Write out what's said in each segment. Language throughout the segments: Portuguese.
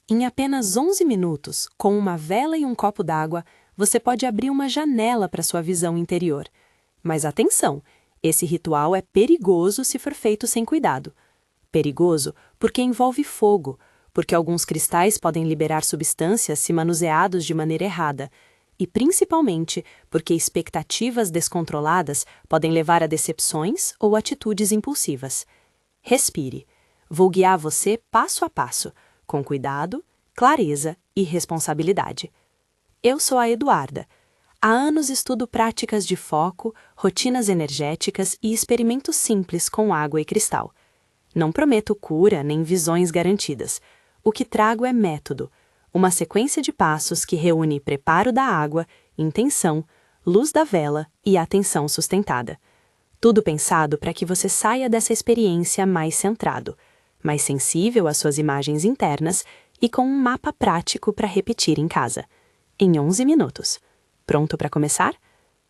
Em apenas 11 minutos, com uma vela e um copo d'água, você pode abrir uma janela para sua visão interior. Mas atenção, esse ritual é perigoso se for feito sem cuidado. Perigoso porque envolve fogo, porque alguns cristais podem liberar substâncias se manuseados de maneira errada, e principalmente porque expectativas descontroladas podem levar a decepções ou atitudes impulsivas. Respire. Vou guiar você passo a passo, com cuidado, clareza e responsabilidade. Eu sou a Eduarda. Há anos estudo práticas de foco, rotinas energéticas e experimentos simples com água e cristal. Não prometo cura nem visões garantidas. O que trago é método, uma sequência de passos que reúne preparo da água, intenção, luz da vela e atenção sustentada. Tudo pensado para que você saia dessa experiência mais centrado, mais sensível às suas imagens internas e com um mapa prático para repetir em casa, em 11 minutos. Pronto para começar?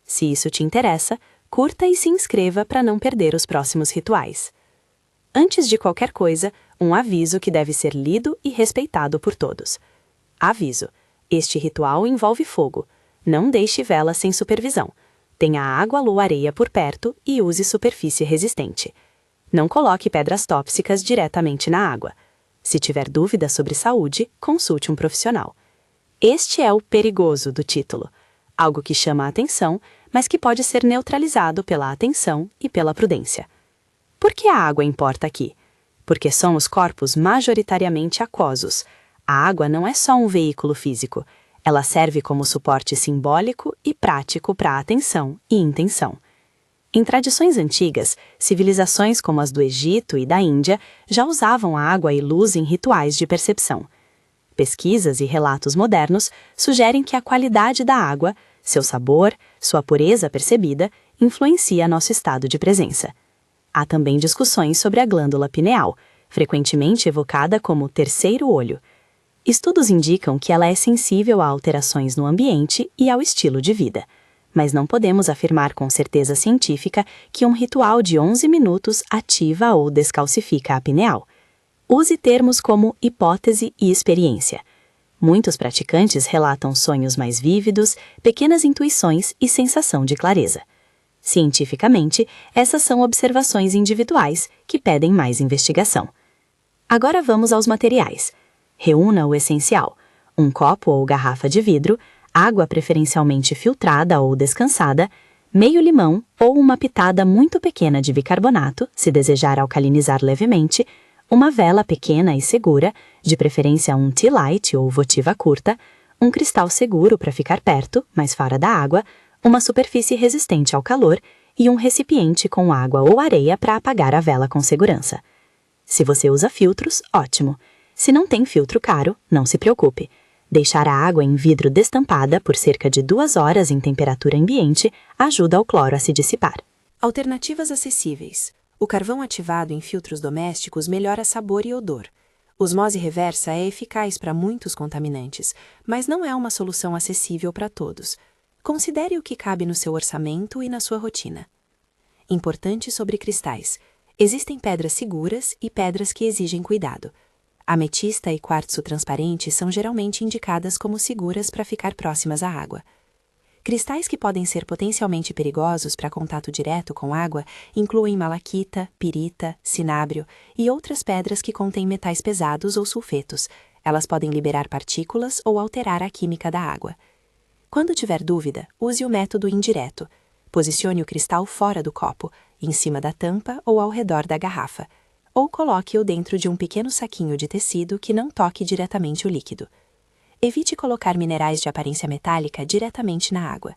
Se isso te interessa, curta e se inscreva para não perder os próximos rituais. Antes de qualquer coisa, um aviso que deve ser lido e respeitado por todos. Aviso: este ritual envolve fogo. Não deixe vela sem supervisão. Tenha água ou areia por perto e use superfície resistente. Não coloque pedras tóxicas diretamente na água. Se tiver dúvidas sobre saúde, consulte um profissional. Este é o perigoso do título. Algo que chama a atenção, mas que pode ser neutralizado pela atenção e pela prudência. Por que a água importa aqui? Porque somos corpos majoritariamente aquosos. A água não é só um veículo físico. Ela serve como suporte simbólico e prático para a atenção e intenção. Em tradições antigas, civilizações como as do Egito e da Índia já usavam a água e luz em rituais de percepção. Pesquisas e relatos modernos sugerem que a qualidade da água, seu sabor, sua pureza percebida, influencia nosso estado de presença. Há também discussões sobre a glândula pineal, frequentemente evocada como terceiro olho. Estudos indicam que ela é sensível a alterações no ambiente e ao estilo de vida, mas não podemos afirmar com certeza científica que um ritual de 11 minutos ativa ou descalcifica a pineal. Use termos como hipótese e experiência. Muitos praticantes relatam sonhos mais vívidos, pequenas intuições e sensação de clareza. Cientificamente, essas são observações individuais que pedem mais investigação. Agora vamos aos materiais. Reúna o essencial: um copo ou garrafa de vidro, água preferencialmente filtrada ou descansada, meio limão ou uma pitada muito pequena de bicarbonato, se desejar alcalinizar levemente, uma vela pequena e segura, de preferência um tea light ou votiva curta, um cristal seguro para ficar perto, mas fora da água, uma superfície resistente ao calor e um recipiente com água ou areia para apagar a vela com segurança. Se você usa filtros, ótimo. Se não tem filtro caro, não se preocupe. Deixar a água em vidro destampada por cerca de 2 horas em temperatura ambiente ajuda o cloro a se dissipar. Alternativas acessíveis. O carvão ativado em filtros domésticos melhora sabor e odor. Osmose reversa é eficaz para muitos contaminantes, mas não é uma solução acessível para todos. Considere o que cabe no seu orçamento e na sua rotina. Importante sobre cristais. Existem pedras seguras e pedras que exigem cuidado. Ametista e quartzo transparente são geralmente indicadas como seguras para ficar próximas à água. Cristais que podem ser potencialmente perigosos para contato direto com água incluem malaquita, pirita, cinábrio e outras pedras que contêm metais pesados ou sulfetos. Elas podem liberar partículas ou alterar a química da água. Quando tiver dúvida, use o método indireto. Posicione o cristal fora do copo, em cima da tampa ou ao redor da garrafa, ou coloque-o dentro de um pequeno saquinho de tecido que não toque diretamente o líquido. Evite colocar minerais de aparência metálica diretamente na água.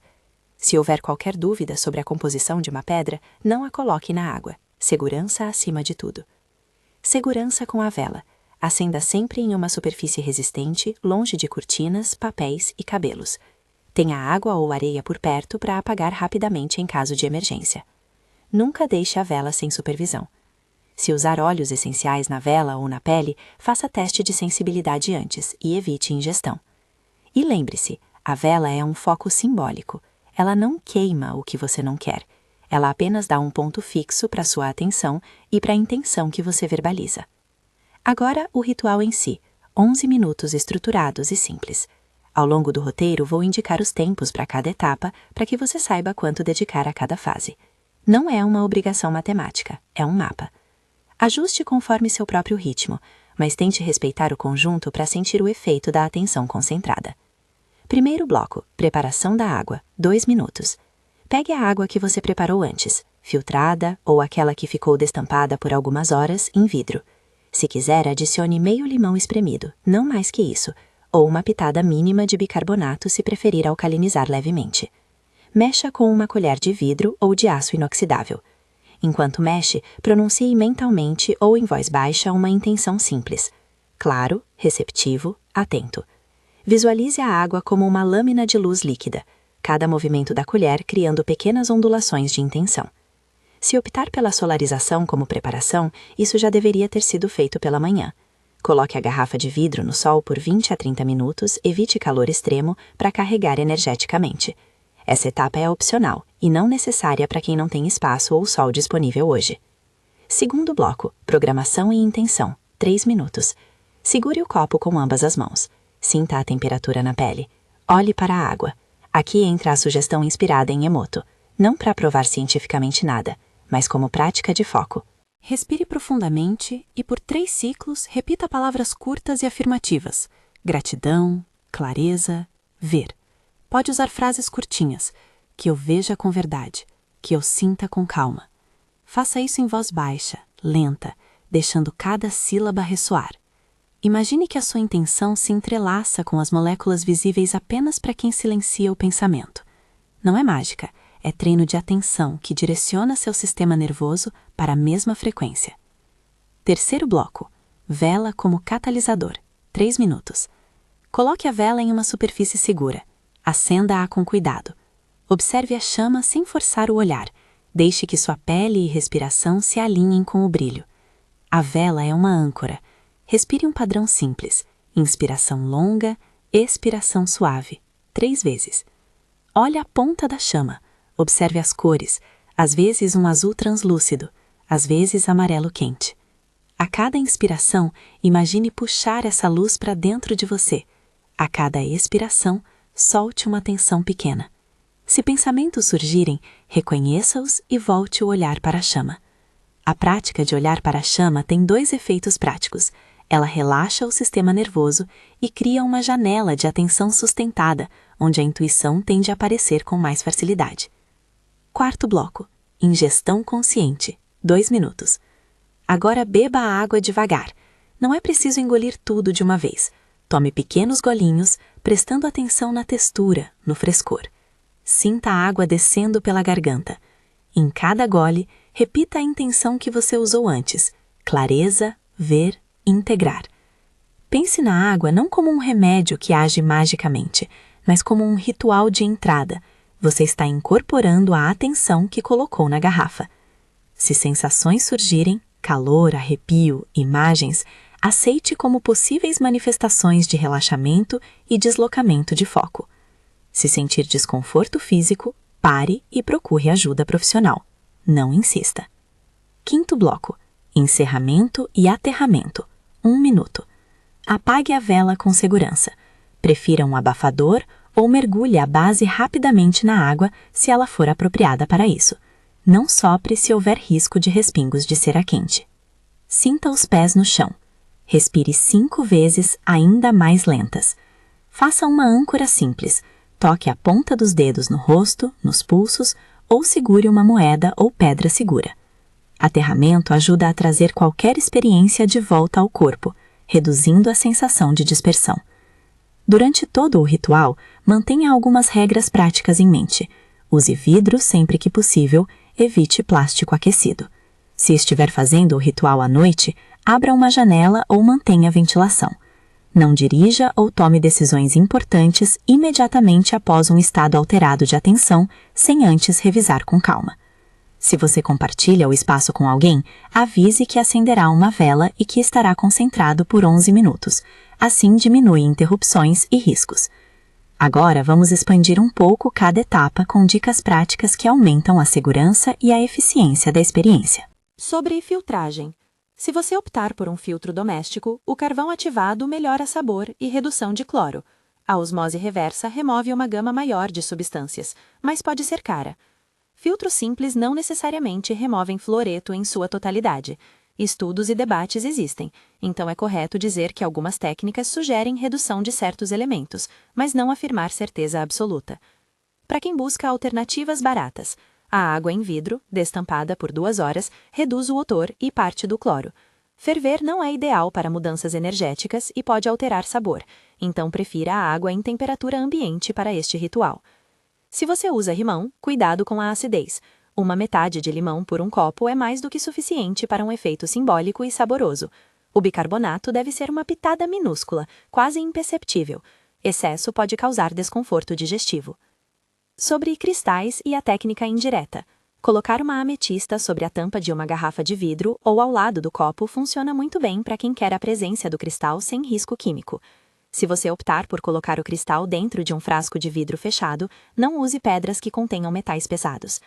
Se houver qualquer dúvida sobre a composição de uma pedra, não a coloque na água. Segurança acima de tudo. Segurança com a vela. Acenda sempre em uma superfície resistente, longe de cortinas, papéis e cabelos. Tenha água ou areia por perto para apagar rapidamente em caso de emergência. Nunca deixe a vela sem supervisão. Se usar óleos essenciais na vela ou na pele, faça teste de sensibilidade antes e evite ingestão. E lembre-se, a vela é um foco simbólico. Ela não queima o que você não quer. Ela apenas dá um ponto fixo para sua atenção e para a intenção que você verbaliza. Agora, o ritual em si, 11 minutos estruturados e simples. Ao longo do roteiro, vou indicar os tempos para cada etapa para que você saiba quanto dedicar a cada fase. Não é uma obrigação matemática, é um mapa. Ajuste conforme seu próprio ritmo, mas tente respeitar o conjunto para sentir o efeito da atenção concentrada. Primeiro bloco, preparação da água, 2 minutos. Pegue a água que você preparou antes, filtrada ou aquela que ficou destampada por algumas horas, em vidro. Se quiser, adicione meio limão espremido, não mais que isso, ou uma pitada mínima de bicarbonato se preferir alcalinizar levemente. Mexa com uma colher de vidro ou de aço inoxidável. Enquanto mexe, pronuncie mentalmente ou em voz baixa uma intenção simples. Claro, receptivo, atento. Visualize a água como uma lâmina de luz líquida, cada movimento da colher criando pequenas ondulações de intenção. Se optar pela solarização como preparação, isso já deveria ter sido feito pela manhã. Coloque a garrafa de vidro no sol por 20 a 30 minutos, evite calor extremo para carregar energeticamente. Essa etapa é opcional e não necessária para quem não tem espaço ou sol disponível hoje. Segundo bloco, programação e intenção, 3 minutos. Segure o copo com ambas as mãos. Sinta a temperatura na pele. Olhe para a água. Aqui entra a sugestão inspirada em Emoto, não para provar cientificamente nada, mas como prática de foco. Respire profundamente e, por 3 ciclos, repita palavras curtas e afirmativas. Gratidão, clareza, ver. Pode usar frases curtinhas. Que eu veja com verdade. Que eu sinta com calma. Faça isso em voz baixa, lenta, deixando cada sílaba ressoar. Imagine que a sua intenção se entrelaça com as moléculas visíveis apenas para quem silencia o pensamento. Não é mágica, é treino de atenção que direciona seu sistema nervoso para a mesma frequência. Terceiro bloco, vela como catalisador, 3 minutos. Coloque a vela em uma superfície segura. Acenda-a com cuidado. Observe a chama sem forçar o olhar. Deixe que sua pele e respiração se alinhem com o brilho. A vela é uma âncora. Respire um padrão simples. Inspiração longa, expiração suave. 3 vezes. Olhe a ponta da chama. Observe as cores. Às vezes um azul translúcido, às vezes amarelo quente. A cada inspiração, imagine puxar essa luz para dentro de você. A cada expiração, solte uma tensão pequena. Se pensamentos surgirem, reconheça-os e volte o olhar para a chama. A prática de olhar para a chama tem 2 efeitos práticos. Ela relaxa o sistema nervoso e cria uma janela de atenção sustentada, onde a intuição tende a aparecer com mais facilidade. Quarto bloco, ingestão consciente, 2 minutos. Agora beba a água devagar. Não é preciso engolir tudo de uma vez. Tome pequenos golinhos, prestando atenção na textura, no frescor. Sinta a água descendo pela garganta. Em cada gole, repita a intenção que você usou antes. Clareza, ver, integrar. Pense na água não como um remédio que age magicamente, mas como um ritual de entrada. Você está incorporando a atenção que colocou na garrafa. Se sensações surgirem, calor, arrepio, imagens, aceite como possíveis manifestações de relaxamento e deslocamento de foco. Se sentir desconforto físico, pare e procure ajuda profissional. Não insista. Quinto bloco, encerramento e aterramento, 1 minuto. Apague a vela com segurança. Prefira um abafador ou mergulhe a base rapidamente na água se ela for apropriada para isso. Não sopre se houver risco de respingos de cera quente. Sinta os pés no chão. Respire 5 vezes ainda mais lentas. Faça uma âncora simples. Toque a ponta dos dedos no rosto, nos pulsos ou segure uma moeda ou pedra segura. Aterramento ajuda a trazer qualquer experiência de volta ao corpo, reduzindo a sensação de dispersão. Durante todo o ritual, mantenha algumas regras práticas em mente. Use vidro sempre que possível, evite plástico aquecido. Se estiver fazendo o ritual à noite, abra uma janela ou mantenha a ventilação. Não dirija ou tome decisões importantes imediatamente após um estado alterado de atenção, sem antes revisar com calma. Se você compartilha o espaço com alguém, avise que acenderá uma vela e que estará concentrado por 11 minutos. Assim diminui interrupções e riscos. Agora vamos expandir um pouco cada etapa com dicas práticas que aumentam a segurança e a eficiência da experiência. Sobre filtragem. Se você optar por um filtro doméstico, o carvão ativado melhora sabor e redução de cloro. A osmose reversa remove uma gama maior de substâncias, mas pode ser cara. Filtros simples não necessariamente removem fluoreto em sua totalidade. Estudos e debates existem, então é correto dizer que algumas técnicas sugerem redução de certos elementos, mas não afirmar certeza absoluta. Para quem busca alternativas baratas, a água em vidro, destampada por 2 horas, reduz o odor e parte do cloro. Ferver não é ideal para mudanças energéticas e pode alterar sabor, então prefira a água em temperatura ambiente para este ritual. Se você usa limão, cuidado com a acidez. Uma metade de limão por um copo é mais do que suficiente para um efeito simbólico e saboroso. O bicarbonato deve ser uma pitada minúscula, quase imperceptível. Excesso pode causar desconforto digestivo. Sobre cristais e a técnica indireta. Colocar uma ametista sobre a tampa de uma garrafa de vidro ou ao lado do copo funciona muito bem para quem quer a presença do cristal sem risco químico. Se você optar por colocar o cristal dentro de um frasco de vidro fechado, não use pedras que contenham metais pesados.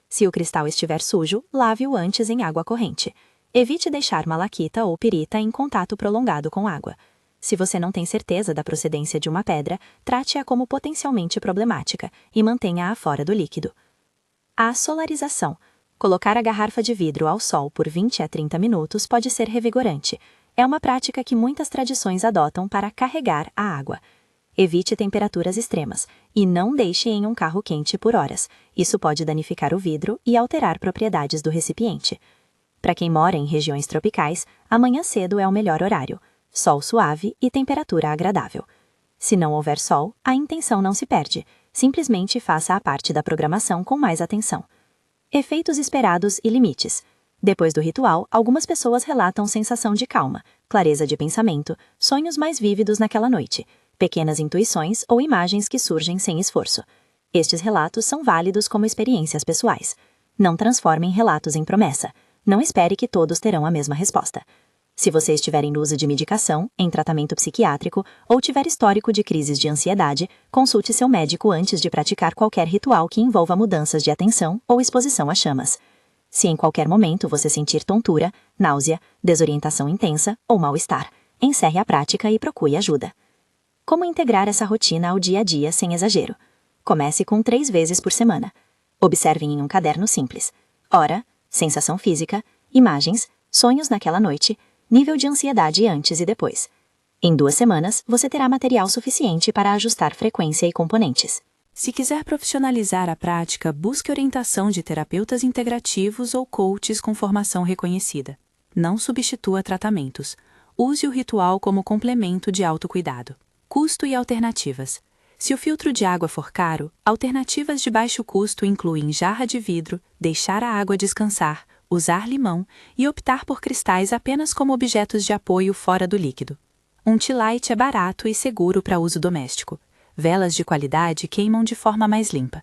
Se o cristal estiver sujo, lave-o antes em água corrente. Evite deixar malaquita ou pirita em contato prolongado com água. Se você não tem certeza da procedência de uma pedra, trate-a como potencialmente problemática e mantenha-a fora do líquido. A solarização. Colocar a garrafa de vidro ao sol por 20 a 30 minutos pode ser revigorante. É uma prática que muitas tradições adotam para carregar a água. Evite temperaturas extremas e não deixe em um carro quente por horas. Isso pode danificar o vidro e alterar propriedades do recipiente. Para quem mora em regiões tropicais, amanhã cedo é o melhor horário. Sol suave e temperatura agradável. Se não houver sol, a intenção não se perde. Simplesmente faça a parte da programação com mais atenção. Efeitos esperados e limites. Depois do ritual, algumas pessoas relatam sensação de calma, clareza de pensamento, sonhos mais vívidos naquela noite, pequenas intuições ou imagens que surgem sem esforço. Estes relatos são válidos como experiências pessoais. Não transformem relatos em promessa. Não espere que todos terão a mesma resposta. Se você estiver em uso de medicação, em tratamento psiquiátrico ou tiver histórico de crises de ansiedade, consulte seu médico antes de praticar qualquer ritual que envolva mudanças de atenção ou exposição a chamas. Se em qualquer momento você sentir tontura, náusea, desorientação intensa ou mal-estar, encerre a prática e procure ajuda. Como integrar essa rotina ao dia a dia sem exagero? Comece com 3 vezes por semana. Observem em um caderno simples: hora, sensação física, imagens, sonhos naquela noite, nível de ansiedade antes e depois. Em 2 semanas, você terá material suficiente para ajustar frequência e componentes. Se quiser profissionalizar a prática, busque orientação de terapeutas integrativos ou coaches com formação reconhecida. Não substitua tratamentos. Use o ritual como complemento de autocuidado. Custo e alternativas. Se o filtro de água for caro, alternativas de baixo custo incluem jarra de vidro, deixar a água descansar, usar limão e optar por cristais apenas como objetos de apoio fora do líquido. Um tea light é barato e seguro para uso doméstico. Velas de qualidade queimam de forma mais limpa.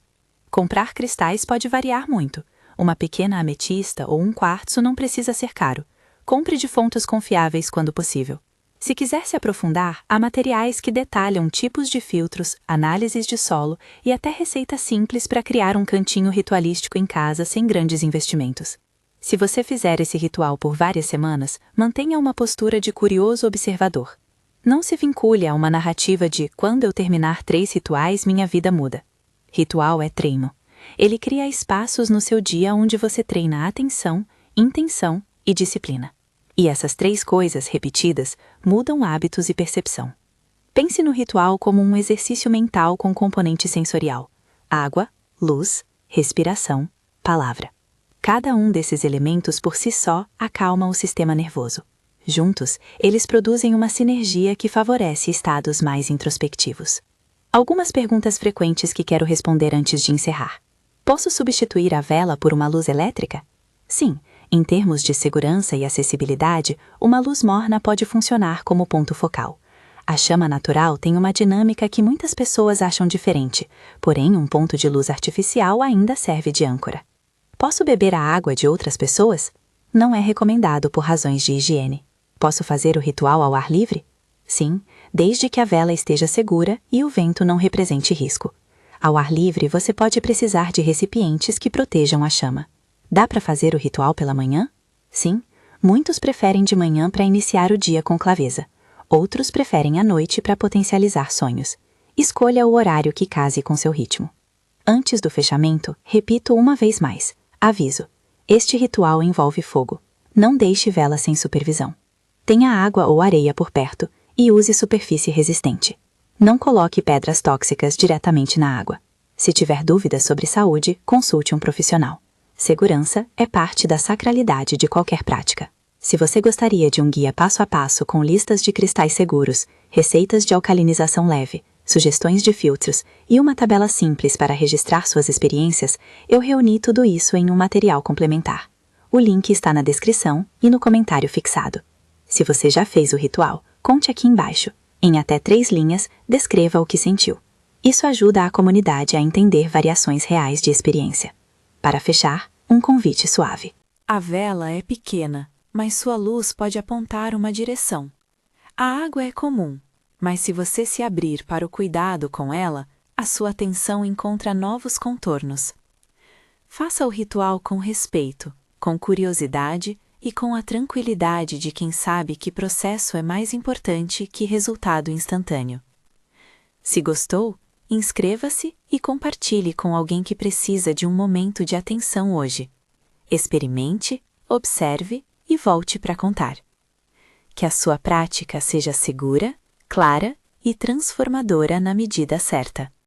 Comprar cristais pode variar muito. Uma pequena ametista ou um quartzo não precisa ser caro. Compre de fontes confiáveis quando possível. Se quiser se aprofundar, há materiais que detalham tipos de filtros, análises de solo e até receitas simples para criar um cantinho ritualístico em casa sem grandes investimentos. Se você fizer esse ritual por várias semanas, mantenha uma postura de curioso observador. Não se vincule a uma narrativa de quando eu terminar 3 rituais, minha vida muda. Ritual é treino. Ele cria espaços no seu dia onde você treina atenção, intenção e disciplina. E essas 3 coisas repetidas mudam hábitos e percepção. Pense no ritual como um exercício mental com componente sensorial: água, luz, respiração, palavra. Cada um desses elementos por si só acalma o sistema nervoso. Juntos, eles produzem uma sinergia que favorece estados mais introspectivos. Algumas perguntas frequentes que quero responder antes de encerrar. Posso substituir a vela por uma luz elétrica? Sim, em termos de segurança e acessibilidade, uma luz morna pode funcionar como ponto focal. A chama natural tem uma dinâmica que muitas pessoas acham diferente, porém um ponto de luz artificial ainda serve de âncora. Posso beber a água de outras pessoas? Não é recomendado por razões de higiene. Posso fazer o ritual ao ar livre? Sim, desde que a vela esteja segura e o vento não represente risco. Ao ar livre, você pode precisar de recipientes que protejam a chama. Dá para fazer o ritual pela manhã? Sim, Muitos preferem de manhã para iniciar o dia com clareza. Outros preferem à noite para potencializar sonhos. Escolha o horário que case com seu ritmo. Antes do fechamento, repito uma vez mais. Aviso: este ritual envolve fogo. Não deixe vela sem supervisão. Tenha água ou areia por perto e use superfície resistente. Não coloque pedras tóxicas diretamente na água. Se tiver dúvidas sobre saúde, consulte um profissional. Segurança é parte da sacralidade de qualquer prática. Se você gostaria de um guia passo a passo com listas de cristais seguros, receitas de alcalinização leve, sugestões de filtros e uma tabela simples para registrar suas experiências, eu reuni tudo isso em um material complementar. O link está na descrição e no comentário fixado. Se você já fez o ritual, conte aqui embaixo. Em até 3 linhas, descreva o que sentiu. Isso ajuda a comunidade a entender variações reais de experiência. Para fechar, um convite suave. A vela é pequena, mas sua luz pode apontar uma direção. A água é comum, mas se você se abrir para o cuidado com ela, a sua atenção encontra novos contornos. Faça o ritual com respeito, com curiosidade e com a tranquilidade de quem sabe que processo é mais importante que resultado instantâneo. Se gostou, inscreva-se e compartilhe com alguém que precisa de um momento de atenção hoje. Experimente, observe e volte para contar. Que a sua prática seja segura, clara e transformadora na medida certa.